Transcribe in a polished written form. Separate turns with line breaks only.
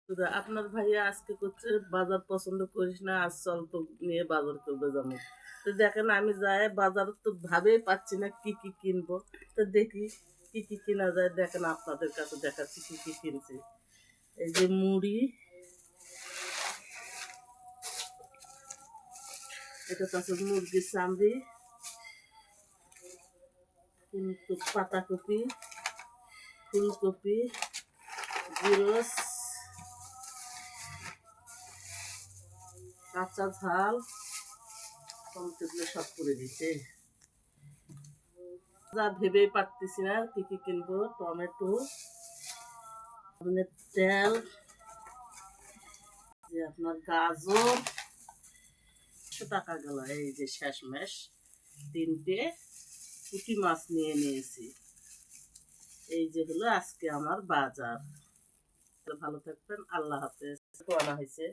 আপনার ভাইয়া আজকে করছে বাজার পছন্দ করিস না, আজ চল তো নিয়ে বাজার করবে যাবো। তো দেখেন আমি যাই বাজার তো ভাবেই পাচ্ছি না কি কি কিনবো। তো দেখি কি কি কিনা যায়, দেখেন আপনাদের কাছে দেখাচ্ছি কি কি কিনছি। এই যে মুড়ি, এটা তো আছে মুরগির চামড়ি, কিন্তু পাতাকপি, ফুলকপি, জিরোস, কাঁচা ঝাল, টমেটোগুলো সব করে দিতে যা ভেবেই পারতেছি না কি কি কিনবো। টমেটো, তেল, যে আপনার গাজর, 100 টাকা গেল। এই যে শেষমেশ 3টে পুঁটি মাছ নিয়ে নিয়েছি। এই যে হলো আজকে আমার বাজার। ভালো থাকবেন, আল্লাহ হাফেজ। আনা হয়েছে।